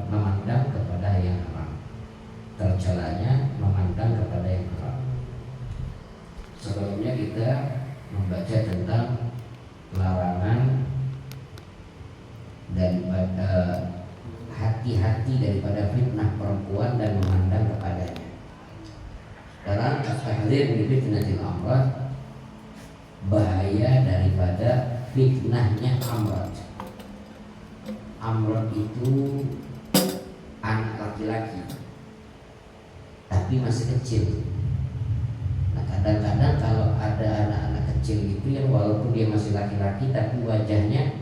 memandang kepada yang haram, tercelanya memandang kepada yang haram. Sebelumnya kita membaca tentang larangan daripada hati-hati daripada fitnah perempuan dan memandang kepadanya. Karena at-tahdzir min fitnatil amrat, bahaya daripada fitnahnya amrat. Amrat itu anak laki-laki tapi masih kecil. Nah, kadang-kadang kalau ada anak-anak kecil itu yang walaupun dia masih laki-laki tapi wajahnya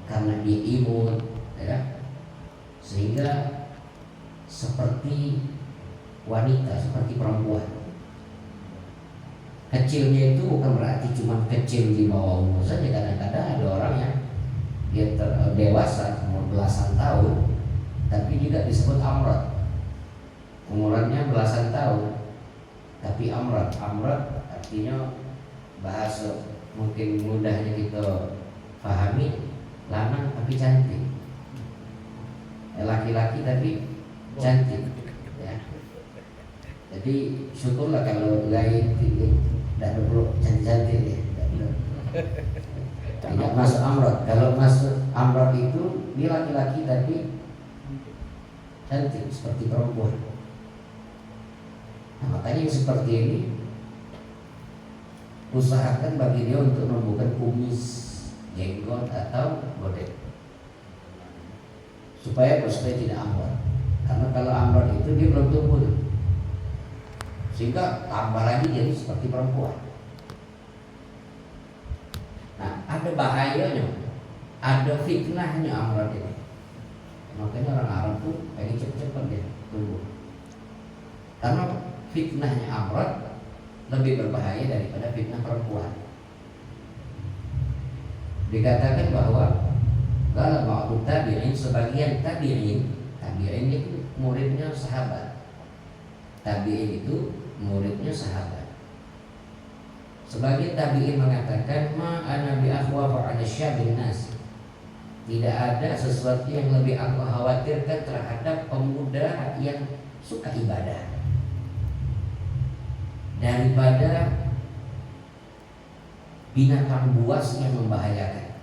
karena dia imut, ya, sehingga seperti wanita, seperti perempuan. Kecilnya itu bukan berarti cuma kecil di bawah umur saja. Kadang-kadang ada orang yang dia dewasa umur belasan tahun tapi juga disebut amrat, umurannya belasan tahun tapi amrat. Amrat artinya bahasa mungkin mudahnya kita pahami, lanang tapi cantik, laki-laki tapi cantik, ya. Jadi syukurlah kalau lain tidak perlu cantik-cantik, ya. Tidak masuk amrat. Kalau masuk amrat itu dia laki-laki tapi cantik seperti perempuan. Nah, makanya yang seperti ini usahakan bagi dia untuk membuka kumis, jenggot atau bodek supaya tidak amrat. Karena kalau amrat itu dia belum tumbuh, sehingga tambah lagi jadi seperti perempuan. Nah, ada bahayanya, ada fitnahnya amrat ini. Makanya orang Arab tuh pengen cepat-cepat dia tumbuh. Karena fitnahnya amrat lebih berbahaya daripada fitnah perempuan. Dikatakan bahwa kalau ba'du tabi'in, sebagian tabi'in itu muridnya sahabat. Tabi'in itu muridnya sahabat. Sebagian tabi'in mengatakan ma ana bi akhwafa 'ala syabin nas. Tidak ada sesuatu yang lebih aku khawatirkan terhadap pemuda yang suka ibadah daripada binatang buas yang membahayakan.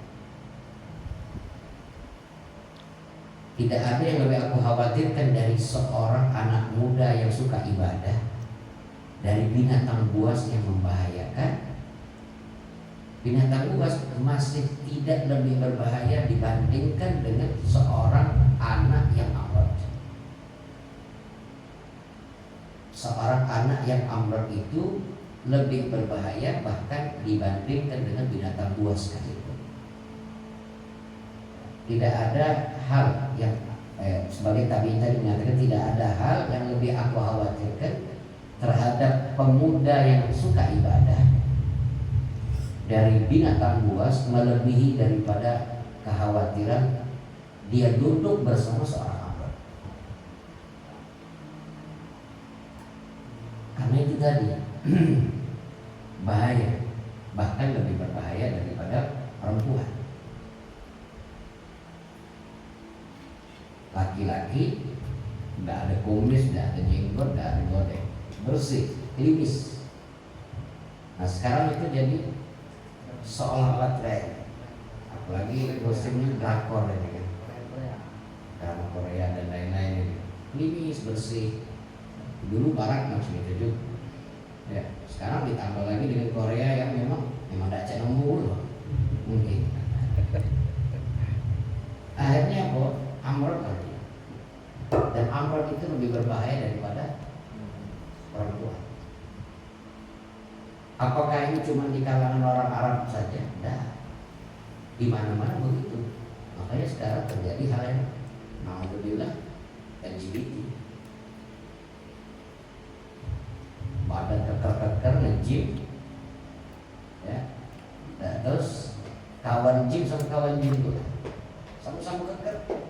Tidak ada yang lebih aku khawatirkan dari seorang anak muda yang suka ibadah dari binatang buas yang membahayakan. Binatang buas masih tidak lebih berbahaya dibandingkan dengan seorang anak yang amrat. Seorang anak yang amrat itu lebih berbahaya bahkan dibandingkan dengan binatang buas sekalipun. Tidak ada hal yang sebagai tabi'in tadi mengatakan tidak ada hal yang lebih aku khawatirkan terhadap pemuda yang suka ibadah dari binatang buas melebihi daripada kekhawatiran dia duduk bersama seorang amrat. Karena itu tadi bahaya, bahkan lebih berbahaya daripada perempuan. Laki-laki tidak ada kumis, tidak ada jenggot, tidak ada bodek, bersih, klimis. Nah sekarang itu jadi seolah-olah tren, apalagi musimnya drakor ini kan, drama Korea dan lain-lain, klimis, bersih. Dulu barat masih gitu juga, ya. Sekarang ditambah lagi dengan Korea yang memang tidak cek nomor loh, mungkin. Akhirnya apa? Amrat lagi, dan amrat itu lebih berbahaya daripada perempuan. Apakah ini cuma di kalangan orang Arab saja? Tidak, di mana-mana begitu. Makanya sekarang terjadi hal yang alhamdulillah LGBT. Badan keker-keker nge-gym, ya. Nah, terus kawan gym sama kawan gym tuh sama-sama keker.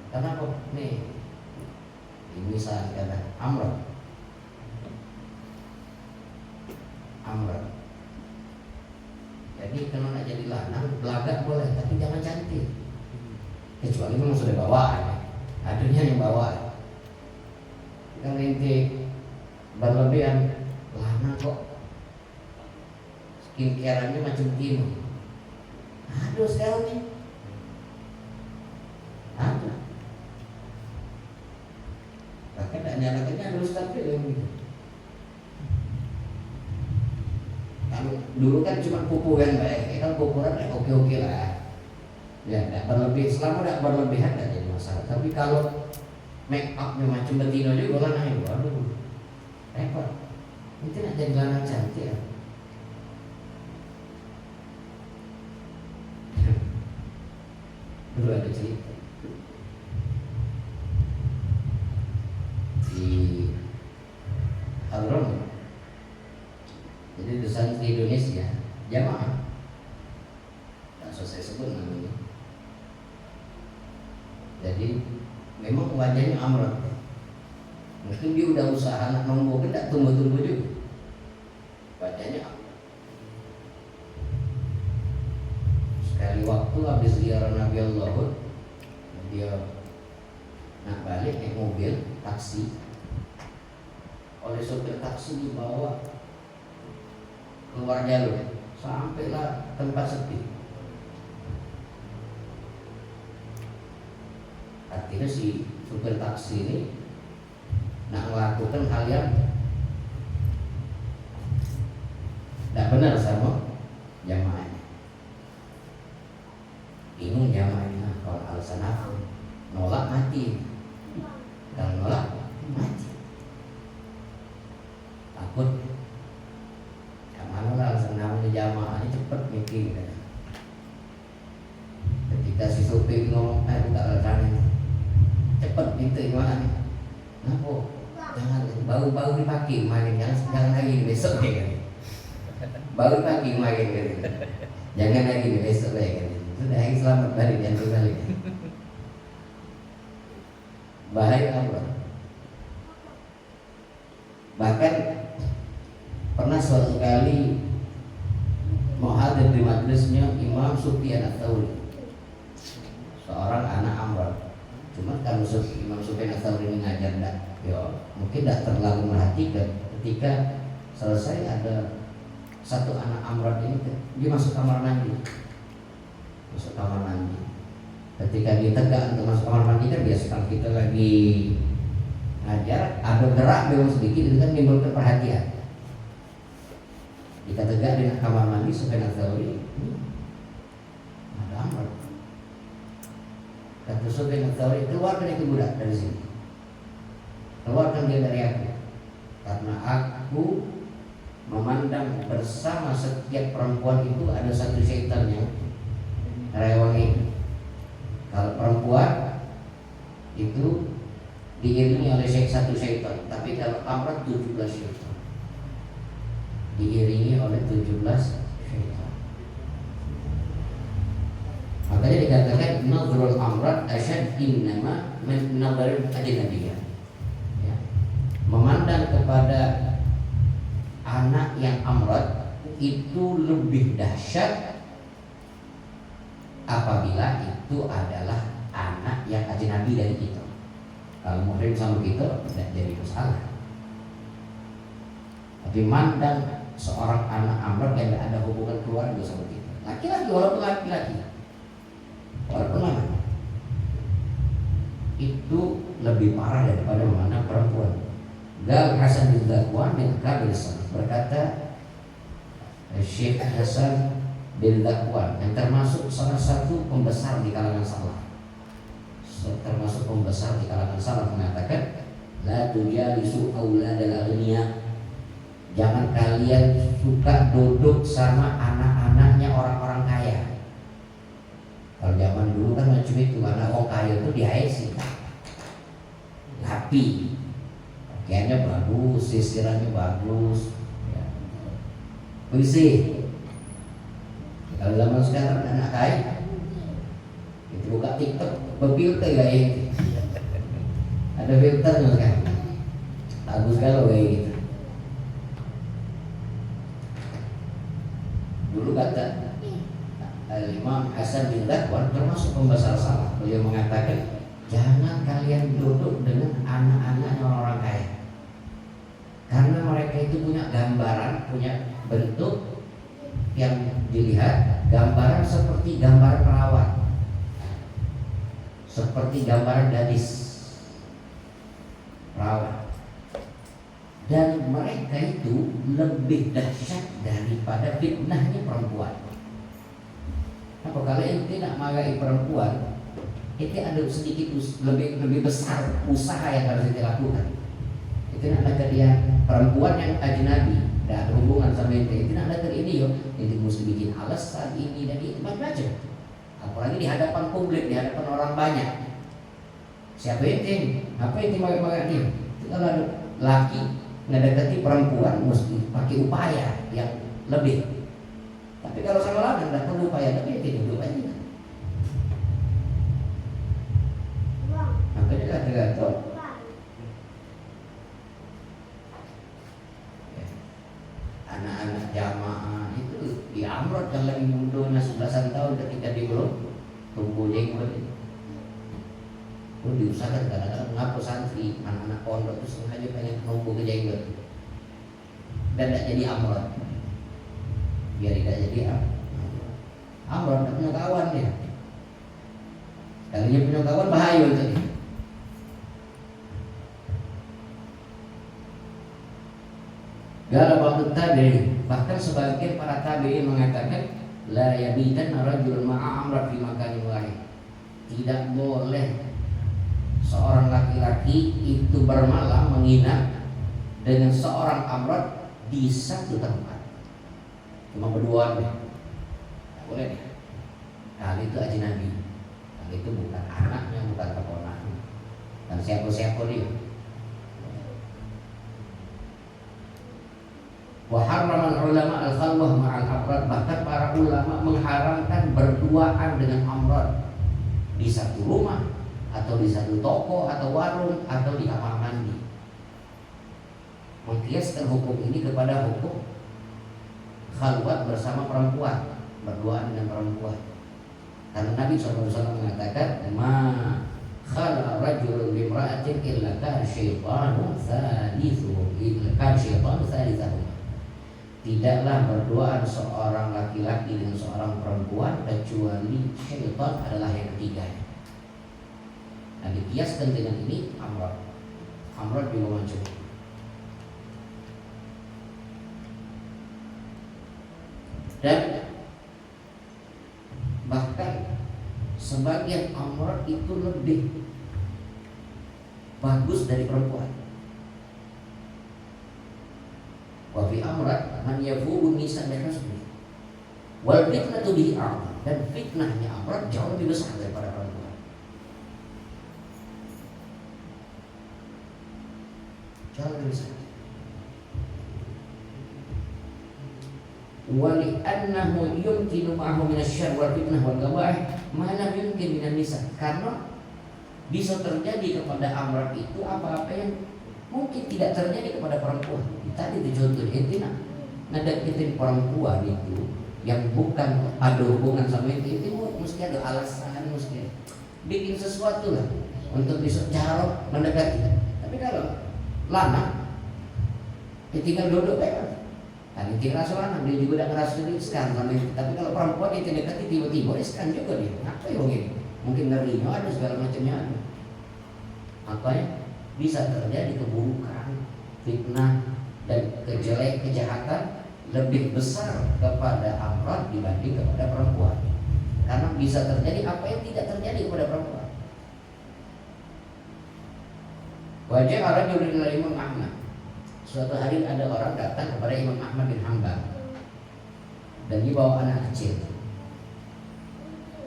Kenapa? Nih, ini saat kata amrat. Jadi kalau nak jadi lanang, belagak boleh, tapi jangan cantik. Kecuali memang sudah bawaan, ya. adunya yang bawa. Kan inti berlebihan, lama kok skincare-nya macam gini. Aduh sekarang nih ada. Bahkan tak nyalakannya ada Ustaz yang gitu. Kalau dulu kan cuma pupuk yang baik, kan pupuran oke lah. Ya, tidak berlebih, selama tidak berlebihan tidak jadi masalah. Tapi kalau make upnya macam betina juga lah naik, waduh, repot. Itu tidak jadi lanang cantik ya. Dulu ada cerita di Hadron, jadi di santri Indonesia jamaah, tak selesai sebut namanya. Jadi memang wajahnya amrat, mungkin dia udah usaha anak nombor kan tak tumbuh-tumbuh juga wajahnya amrat. Sekali waktu habis ziarah Nabi Allah, dia nak balik naik mobil taksi, oleh sopir taksi dibawa keluar jalur sampailah tempat sepi. Artinya si supir taksi ini nak melakukan hal yang tidak benar sama jamaahnya. Bingung jamaahnya, kalau alasan apa? Nolak mati. Kalau nolak mati. Takut. Yang mana lah alasan namanya jamaahnya cepat mikir kan. Ketika si supir ngomong, buka alasannya cepat pintu gimana nih? Kenapa? Jangan bau dipakai kemarin, jangan lagi besok ya kan. Bau dipakai kemarin kan. Jangan lagi besok ya kan. Sudah yang selamat balik jangan balik. Bahaya apa? Bahkan pernah suatu kali mau hadir di majlisnya Imam Sufyan Ats-Tsauri, seorang anak Amr. Cuma kalau Imam Sufyan Ats-Tsauri ini ngajar mungkin tidak terlalu merhatikan. Ketika selesai ada satu anak Amr ini dia masuk kamar mandi. Ketika dia tegak untuk masuk kamar mandi kan biasa kita lagi ngajar, ada gerak memang sedikit itu kan menimbulkan perhatian. Jika tegak di kamar mandi Sufyan Ats-Tsauri, ada Amr. Kata Sufyan Ats-Tsauri, keluarkan itu budak dari sini, keluarkan dia dari aku, karena aku memandang bersama setiap perempuan itu ada satu syaitan yang rewangi. Kalau perempuan itu diiringi oleh satu syaitan, tapi kalau Amr 17 syaitan, diiringi oleh 17 syaitan. Makanya dikatakan nadhrul amrat asyad innama min nadhril ajnabiyah. Ya. Memandang kepada anak yang amrat itu lebih dahsyat apabila itu adalah anak yang ajnabi dari kita. Kalau muhrim sama kita tidak jadi masalah. Tapi mandang seorang anak amrat yang tidak ada hubungan keluarga sama kita, laki-laki walaupun laki-laki, walaupun lama, itu lebih parah daripada memandang perempuan. Gal Hasan bin Zakwan bin Kabil berkata, Syekh Hasan bin Zakwan yang termasuk salah satu pembesar di kalangan salaf, mengatakan, la tujalisu auladal aghniya, jangan kalian suka duduk sama anak-anaknya orang-orang kaya. Kalau zaman dulu kan macam itu, anak orang kaya itu dihaisi, rapi, pakaiannya bagus, sisirannya bagus, ya. Bersih. Kalau zaman sekarang anak kaya itu buka TikTok berfilter kayak gitu. Ada filternya kan, bagus kalau kayak gitu. Dulu kata Imam Hasan bin Zakwan termasuk pembesar salaf, beliau mengatakan jangan kalian kalian duduk dengan anak-anaknya orang-orang kaya. Karena mereka itu punya gambaran, punya bentuk yang dilihat, gambaran seperti gambar perawat, seperti gambaran gadis perawat. Dan mereka itu lebih dahsyat daripada fitnahnya perempuan. Apa kalau ente nak marahi perempuan, ente ada sedikit lebih besar usaha yang harus ente lakukan. Ente nak lihat dia perempuan yang ajnabi, tidak berhubungan sama ente nak lihat ini yo, ente mesti bikin alasan ini dan itu macam-macam. Apalagi di hadapan publik, di hadapan orang banyak. Siapa ente? Apa ente marahi dia? Kalau ada laki ngedekati perempuan mesti pakai upaya yang lebih. Tapi kalau sama lanang tidak perlu upaya, tapi ya duduk aja. Makanya kata-kata anak-anak jamaah itu di Amrod yang lagi mudanya 11 tahun ketika di belum tumbuh jenggot. Diusahakan kadang-kadang mengapa santri anak-anak pondok itu sengaja pengen nunggu ke jenggot dan tidak jadi amrod, biar tidak jadi amrod. Tidak punya kawan dia, kalinya punya kawan bahaya untuk dia. Gala waktu tabi'in, bahkan sebagian para tabi'in mengatakan la yabitan rajul ma'a amrod fi makanin wahid, tidak boleh seorang laki-laki itu bermalam menginap dengan seorang amrod di satu tempat, cuma berdua deh, tak boleh deh. Kali itu ajnabi, kali itu bukan anaknya, bukan keponakan, dan siapa-siapa dia. Wa harraman ulama al-khalwah ma'al amrod, bahkan para ulama mengharamkan berduaan dengan amrod di satu rumah, atau di satu toko atau warung atau di kamar mandi. Mengkiaskan hukum ini kepada hukum khalwat bersama perempuan, berduaan dengan perempuan. Karena Nabi SAW mengatakan, ma khala rajulun bimra'atin illa kan syaitanu thalithuhum, illa kan syaitanu thalithuhum. Tidaklah berduaan seorang laki-laki dengan seorang perempuan kecuali syaitan adalah yang ketiganya. Nah, dikiaskan dengan ini amrod. Amrod juga macam. Dan bahkan sebagian amrod itu lebih bagus dari perempuan. Wa fi amrod man yafubu nisa bi hasbi. Wal fitnatu bihi a'zam, dan fitnahnya amrod jauh lebih besar daripada perempuan. Wali annahu yumkinu ma'ahu minasyarr wal fitnah wal ghawaih ma lam yumkin minan nisa, karena bisa terjadi kepada amrod itu apa-apa yang mungkin tidak terjadi kepada perempuan. Tadi itu contoh, intinya ngedeketin perempuan itu yang bukan ada hubungan sama itu mesti ada alasan, mesti bikin sesuatu lah untuk bisa cara mendekati. Tapi kalau lanang, dia tinggal duduk kan, ini tinggal rasa lanang, dia juga udah ngerasa riskan sama itu. Tapi kalau perempuan dia dekati tiba-tiba riskan juga dia. Apa yang ini? Mungkin ngerinya ada, segala macamnya ada. Makanya bisa terjadi keburukan, fitnah dan kejahatan lebih besar kepada amrod dibanding kepada perempuan. Karena bisa terjadi apa yang tidak terjadi kepada perempuan. Wajah orang yuridu Imam Ahmad. Suatu hari ada orang datang kepada Imam Ahmad bin Hanbal dan dia bawa anak kecil.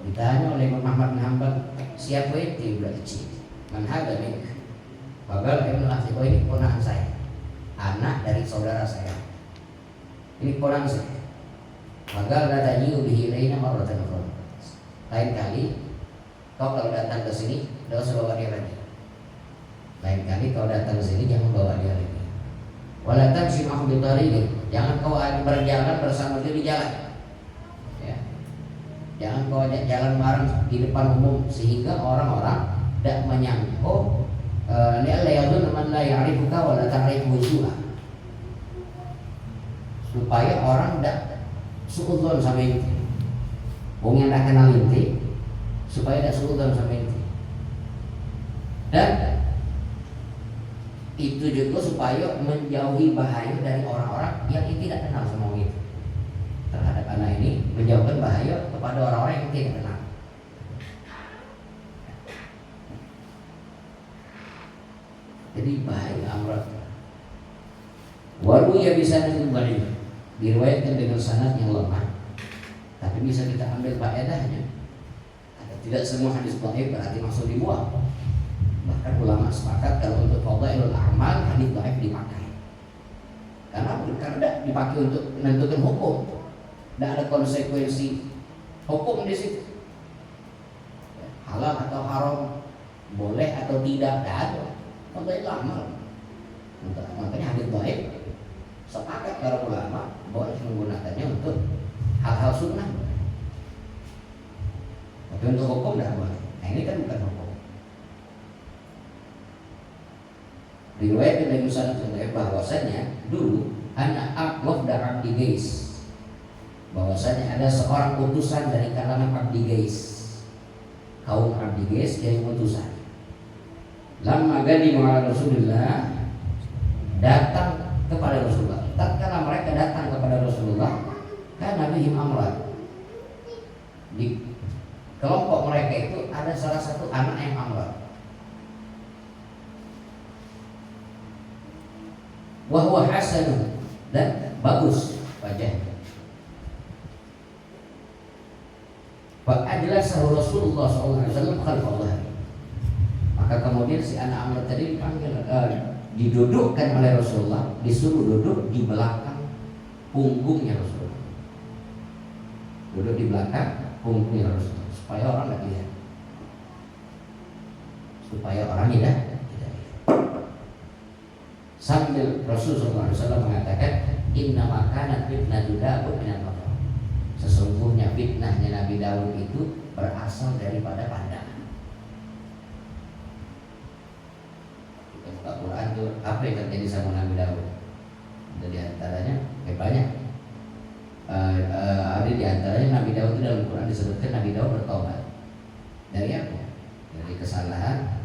Ditanya oleh Imam Ahmad bin Hanbal, siapa itu budak kecil? Man hadza mink? Bagal Ibnu Asy, ini ponakan saya, anak dari saudara saya. Ini ponakan saya. Bagal datang bihi ilaina marratan ukhra. Lain kali kau kalau datang ke sini, tidak usah bawa dia lagi. Lain kali kau datang ke sini jangan bawa dia lagi. Wala tamshi ma'ahu bi tariqin, jangan kau berjalan bersama dia di jalan. Ya. Jangan kau ajak jalan bareng di depan umum sehingga orang-orang tidak menyangkut li'alla yadhunna man la ya'rifuka wa la ta'rifu su'a, supaya orang tidak suudzon sama inti. Wong yang tidak kenal inti supaya tidak suudzon sama inti. Dan itu juga supaya menjauhi bahaya dari orang-orang yang tidak kenal sama itu. Terhadap anak ini menjauhkan bahaya kepada orang-orang yang tidak kenal. Jadi bahaya amrat. Walau ya bisa dikembali diriwayatkan dengan sanad yang lemah, tapi bisa kita ambil faedahnya. Tidak semua hadis dhaif berarti langsung dibuang. Bahkan ulama sepakat kalau untuk fadhailul a'mal hadis dhaif dipakai. Karena dipakai untuk menentukan hukum. Tidak ada konsekuensi hukum di situ. Halal atau haram, boleh atau tidak, ada. Fadhailul a'mal. Makanya hadis dhaif sepakat para ulama boleh menggunakannya untuk hal-hal sunnah. Tapi untuk hukum tidak boleh. Nah ini kan bukan hukum. Riwayat dari Musnad bahwasanya dulu anak Wafda Abdi Qais, bahwasanya ada seorang utusan dari kalangan Abdi Qais, kaum Abdi Qais yang utusan. Lamma gadi ma'al Rasulullah, datang kepada Rasulullah. Tatkala mereka datang kepada Rasulullah, kan nabihim amran. Di kelompok mereka itu ada salah satu anak yang amran. Wahwa hasan, dan bagus wajahnya. Fa ajlasahu Rasulullah SAW khalfallah. Maka kemudian si anak Amr tadi dipanggil, didudukkan oleh Rasulullah, disuruh duduk di belakang punggungnya Rasulullah. Duduk di belakang punggungnya Rasulullah supaya orang tidak lihat. Supaya orang tidak lihat. Sambil Rasulullah SAW mengatakan, Inna makanan fitnah Daud minal matar. Sesungguhnya fitnahnya Nabi Daud itu berasal daripada pandangan. Kita buka Quran itu apa yang terjadi sama Nabi Daud? Ada di antaranya banyak. Ada di antaranya Nabi Daud itu dalam Quran disebutkan Nabi Daud bertobat. Dari apa? Dari kesalahan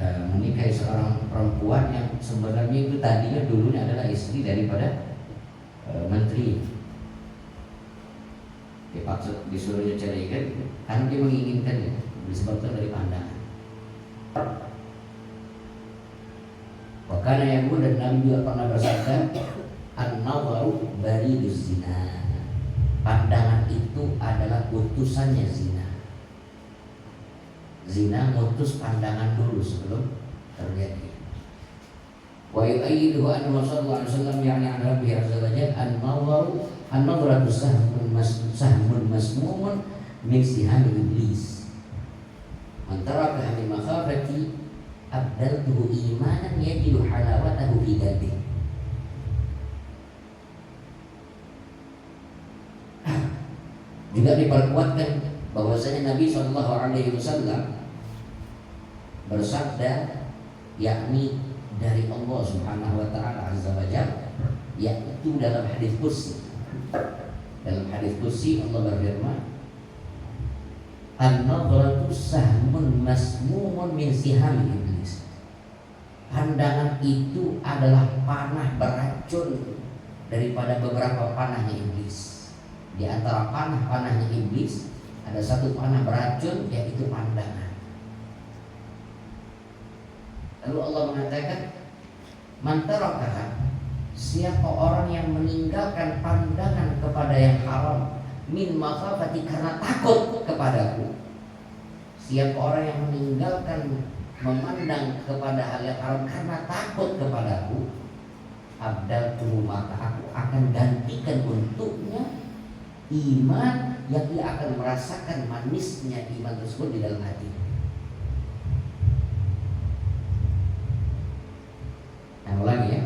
menikahi seorang perempuan yang sebenarnya itu tadinya dulunya adalah istri daripada menteri. Dipaksa disuruhnya ceraikan karena dia menginginkannya, disebabkan dari pandangan. Wakana yang dan Nabi juga pernah bersabda, an-nadharu bariduz zina. Pandangan itu adalah utusannya zina. Zina mutus pandangan dulu sebelum terjadi. Wa yu'ayyiduhu anna Rasulullah sallallahu alaihi wasallam ya'ni an Rabbi azza wa jalla an-nadharu sahmun masmumun min siham iblis. Man taraka min makhafati abdaltuhu imanan yajidu halawatahu fi qalbihi. Juga diperkuatkan bahwasanya Nabi Shallallahu Alaihi Wasallam bersabda, yakni dari Allah Subhanahu Wa Taala Azza wa Jalla, yaitu dalam hadis kursi. Dalam hadis kursi Allah berfirman, an-nadhratu sahmun masmumun min siham iblis. Pandangan itu adalah panah beracun daripada beberapa panahnya iblis. Di antara panah-panahnya iblis ada satu panah beracun, yaitu pandangan. Lalu Allah mengatakan, man tarakaha, siapa orang yang meninggalkan pandangan kepada yang haram, min makhafati, karena takut kepadaku. Siapa orang yang meninggalkan memandang kepada hal yang haram karena takut kepadaku, abdaltuhu, maka aku akan gantikan untuknya iman yang dia akan merasakan manisnya iman tersebut di dalam hati. Nah, ulangi ya.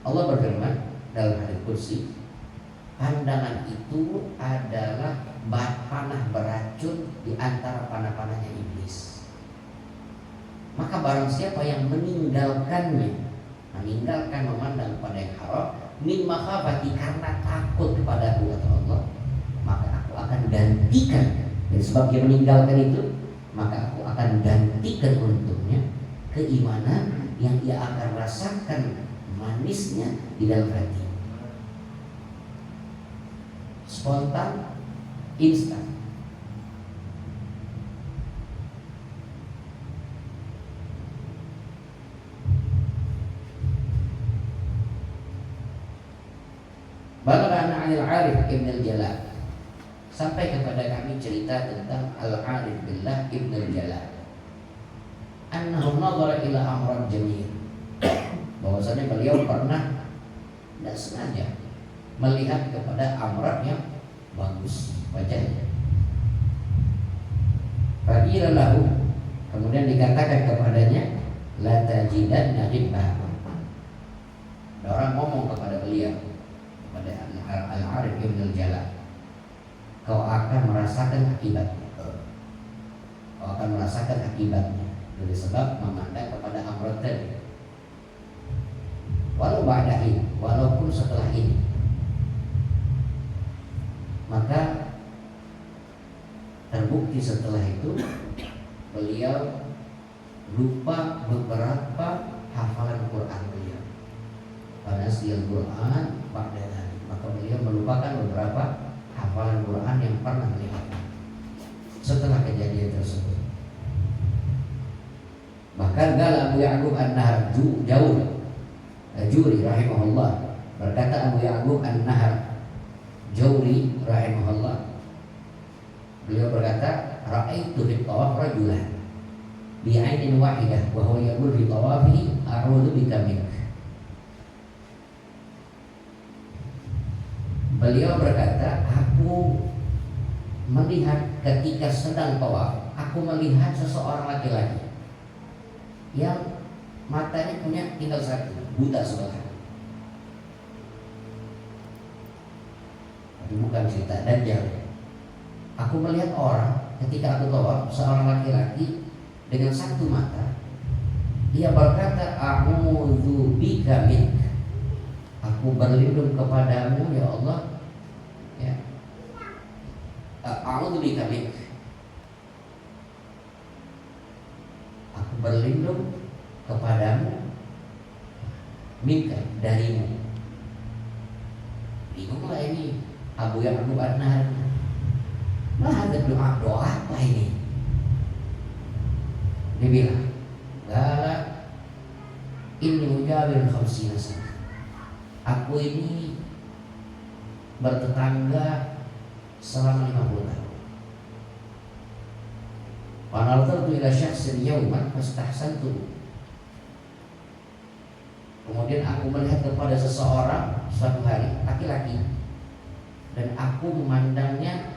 Allah berfirman dalam hadis kursi, pandangan itu adalah panah beracun di antara panah-panahnya iblis. Maka barang siapa yang meninggalkan memandang pada yang haram min makhabati, karena takut kepada aku, kata Allah, maka aku akan gantikan. Dan sebab dia meninggalkan itu, maka aku akan gantikan untuknya keimanan yang ia akan rasakan manisnya di dalam hati. Spontan, instan. Balagana 'anil 'Arif Ibn al-Jalal, sampai kepada kami cerita tentang Al-'Arif Billah Ibn al-Jalal, annahu nadhara ila amran jamil, bahwasanya beliau pernah tidak sengaja melihat kepada amran yang bagus wajahnya. Faqila lahu, kemudian dikatakan kepadanya, la tajidanna ghibah. Orang ngomong kepada beliau, kepada Al-'Arif Ibn al-Jalal, kau akan merasakan akibatnya. Kau akan merasakan akibatnya dari sebab memandang kepada amran tadi. Walau ba'dahi, walaupun setelah ini. Maka terbukti setelah itu beliau lupa beberapa hafalan Quran beliau. Pada siang Quran ba'dahi, maka beliau melupakan beberapa hafalan Quran yang pernah beliau setelah kejadian tersebut. Bahkan Abu Ya'qub An-Nahar Juri rahimahullah, berkata Abu Ya'qub An-Nahar Juri rahimahullah, beliau berkata, ra'aitu fi tawaf rajulan bi'ainin wahidah wa huwa yaqul fi tawafihi a'udzu bika mink. Beliau berkata, aku melihat ketika sedang tawaf, aku melihat seseorang laki-laki yang matanya punya tinggal satu, buta sebelah. Tapi bukan cerita dajjal. Aku melihat orang ketika aku tawaf, seorang laki-laki dengan satu mata, dia berkata, a'udzu bika mink, aku berlindung kepadamu ya Allah, ya. A'udzu bika mink, aku berlindung kepadamu, minka, darimu. Bingunglah ini Abu Ya'qub An-Nahar. Ada doa apa ini? Dia bilang, gala ini mujawir khamsina sana. Aku ini bertetangga selama 50 tahun. Wa nazartu ila syakhsin yawman fastahsantu. Kemudian aku melihat kepada seseorang suatu hari, laki-laki, dan aku memandangnya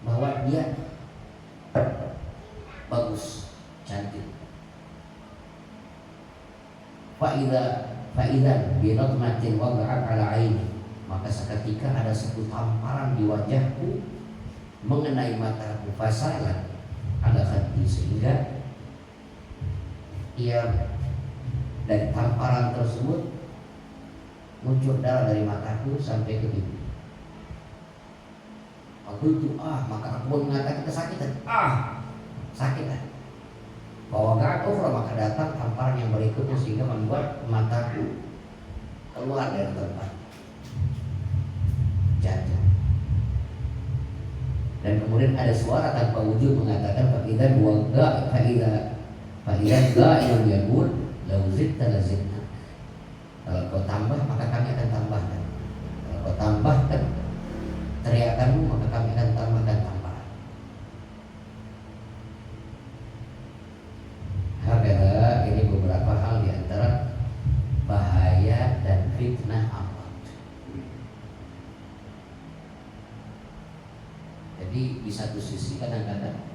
bahwa dia bagus, cantik. Fa'idhan binatmatin wada'at ala aini, maka seketika ada satu tamparan di wajahku mengenai mataku, fasalan ala khaddi, sehingga ia dari tamparan tersebut muncul darah dari mataku sampai ke pipi. Aku itu maka aku pun mengatakan kesakitan, sakit. Bahwa gak maka datang tamparan yang berikutnya sehingga membuat mataku keluar dari tempat jatuh. Dan kemudian ada suara tanpa wujud mengatakan fa'idan yang yaqul law zidta lazidna. Kalau kau tambah maka kami akan tambahkan. Kalau kau tambahkan teriakanmu maka kami akan tambahkan tambahan. Hakala, ini beberapa hal di antara bahaya dan fitnah Allah. Jadi di satu sisi kadang-kadang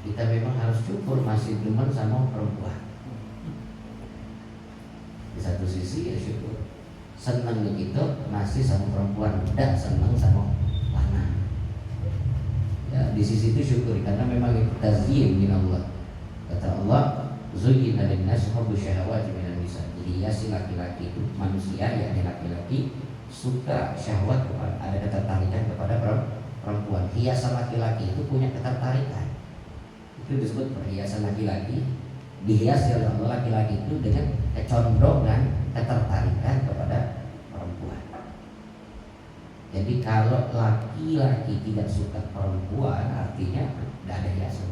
kita memang harus syukur masih demen sama perempuan. Di satu sisi ya syukur, senang begitu masih sama perempuan, tidak senang sama lanang. Ya, di sisi itu syukuri karena memang itu tazyin min Allah. Kata Allah, zuyyina lin-nasi hubbu syahawati minan nisa. Dihiasi laki-laki itu manusia ya laki-laki suka syahwat, ada ketertarikan kepada perempuan. Hiasan laki-laki itu punya ketertarikan. Itu disebut perhiasan laki-laki. Dihiasi oleh laki-laki itu dengan kecondongan, ketertarikan kepada perempuan. Jadi kalau laki-laki tidak suka perempuan, artinya tidak ada hiasan,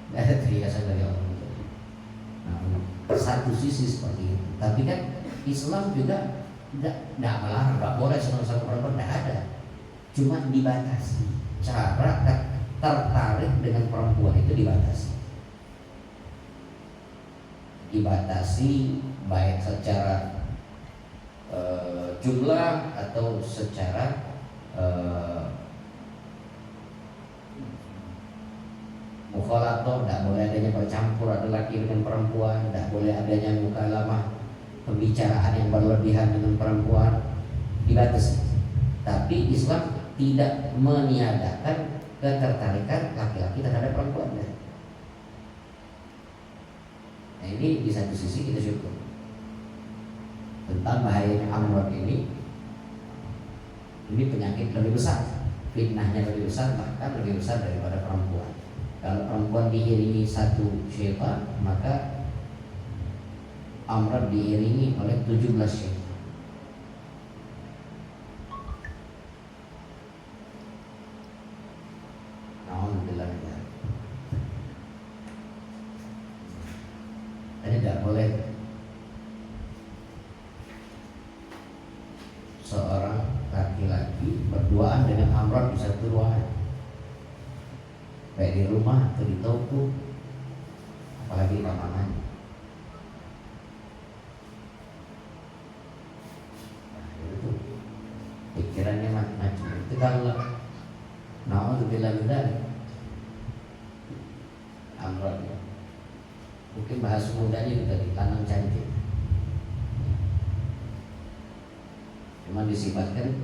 tidak ada hiasan dari orang itu. Nah, satu sisi seperti itu. Tapi kan Islam juga tidak melarang, tidak boleh sama-sama perempuan, tidak ada. Cuma dibatasi. Cara tertarik dengan perempuan itu dibatasi. Dibatasi baik secara jumlah atau secara mukhalathah, tidak boleh adanya bercampur ada laki dengan perempuan, tidak boleh adanya mukalamah, pembicaraan yang berlebihan dengan perempuan, dibatasi. Tapi Islam tidak meniadakan ketertarikan laki-laki terhadap perempuan. Nah, ini di satu sisi kita syukur tentang bahayanya amrod ini penyakit lebih besar, fitnahnya lebih besar, bahkan lebih besar daripada perempuan. Kalau perempuan diiringi satu syaitan, maka amrod diiringi oleh 17 syaitan. Alhamdulillah. Jadi tidak boleh seorang laki-laki berduaan dengan amrod di satu ruangan, baik di rumah atau di toko, apalagi di kamarnya. Nah, itu pikirannya macam-macam. Itu kalau na'udzubillah min dzalik amrod. Mungkin bahasa mudanya juga ditanam cantik, cuma disifatkan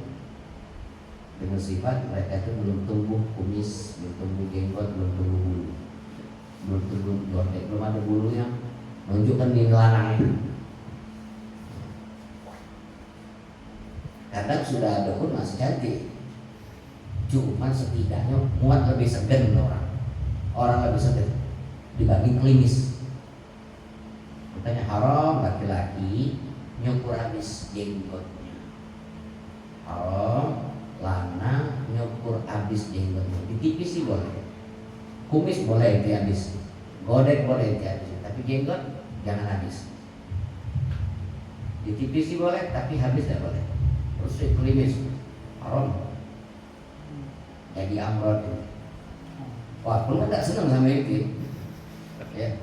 dengan sifat mereka itu belum tumbuh kumis, belum tumbuh jenggot, belum tumbuh bulu, belum tumbuh gordek, belum ada bulu yang menunjukkan di larangnya. Kadang sudah ada pun masih cantik, cuma setidaknya muat lebih segan orang lebih segan dibanding klimis. Makanya haram laki-laki nyukur habis jenggotnya, haram lanang nyukur habis jenggotnya. Ditipis sih boleh, kumis boleh dihabis, godek boleh dihabis, tapi jenggot jangan habis. Ditipis sih boleh, tapi habis tidak boleh. Terus klimis haram, jadi amrod. Wah, kalau nggak senang sama itu, ya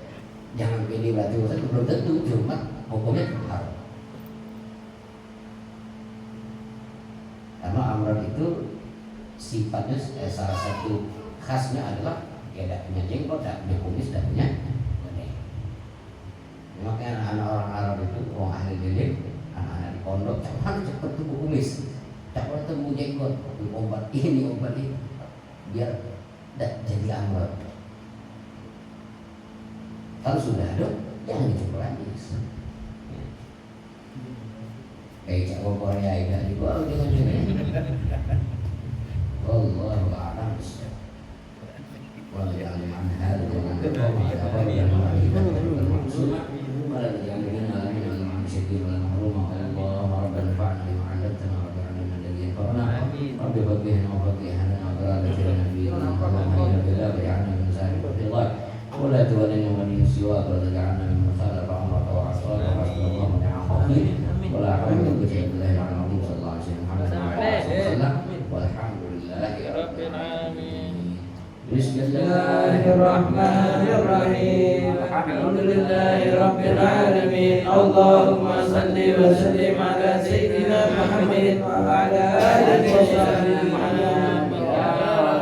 jangan pilih berarti urusan belum tentu, cuma hukumnya haram. Karena amrod itu sifatnya salah satu khasnya adalah ya tidak punya jenggot, tidak punya kumis, tidak punya godek. Makanya anak-anak orang Arab itu orang ahli lilik, anak-anak di pondok cepat tumbuh kumis, cepat tumbuh jenggot, obat ini obat itu, biar tidak jadi amrod. Kalau sudah ada, jangan dicukur lagi. Kayak cakap Korea juga dibawa dengan Wallahu a'lam bishawab. Wa ya'lamu an hadha wa an qawma yang maksud wala ya'lamu an al-musyrikin wal mahrum Allah rabbana fa'na bima 'allamtana wa bi'almina alladhi yanfa'una rabbi faqqihna wa faqqihna wa barik lana fi dinina wa ja'alna min salihin ولا تولنا ولي سواك ولا تجعلنا ممن خالف امرك وعصاك وحسبنا الله ونعم الوكيل ولا حول ولا قوه الا بالله العظيم صلى الله عليه وسلم والحمد لله رب العالمين. بسم الله الرحمن الرحيم الحمد لله رب العالمين اللهم صل وسلم على سيدنا محمد وعلى اله وصحبه محمد يا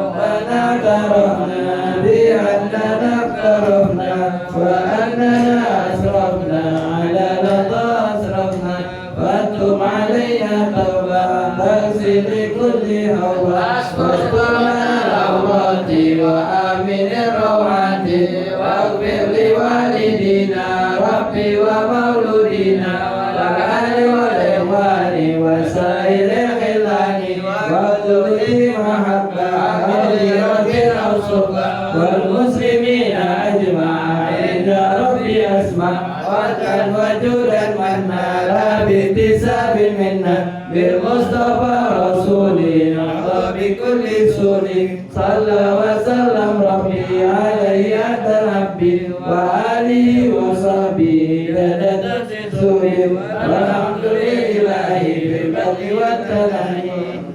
ربنا كرمنا بأننا اقترفنا وأننا أسرفنا على لظى أسرفنا فاتم علينا توبة تغسل كل هوى واسترنا العورات ربي ومولودنا والآل والإخوان وسائر الخلان وذوي محبة ربي الأوصفة والمسلمين أجمعين ربي أسمع وكان وجودا من نال باكتساب منا بالمصطفى رسولي نحظى بكل سوري صلى وسلم ربي عليه ربي وآله وصحبه لدى سوري والحمد لله في البر والتنعيم.